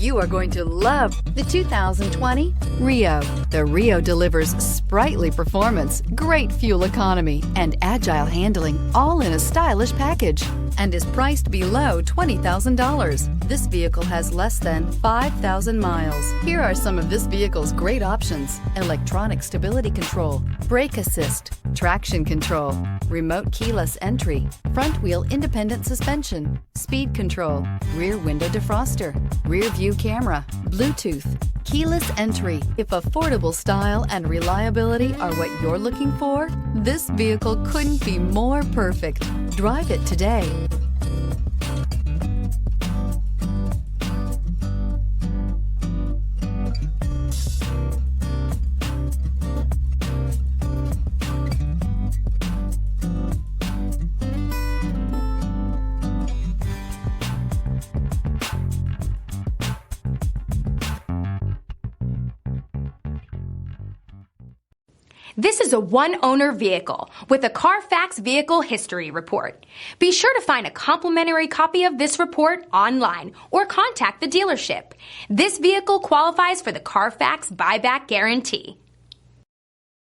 You are going to love the 2020 Rio. The Rio delivers sprightly performance, great fuel economy, and agile handling, all in a stylish package, and is priced below $20,000. This vehicle has less than 5,000 miles. Here are some of this vehicle's great options: electronic stability control, brake assist, traction control, remote keyless entry, front wheel independent suspension, speed control, rear window defroster, rear view camera, Bluetooth, keyless entry. If affordable style and reliability are what you're looking for, this vehicle couldn't be more perfect. Drive it today. This is a one-owner vehicle with a CARFAX Vehicle History Report. Be sure to find a complimentary copy of this report online or contact the dealership. This vehicle qualifies for the CARFAX Buyback Guarantee.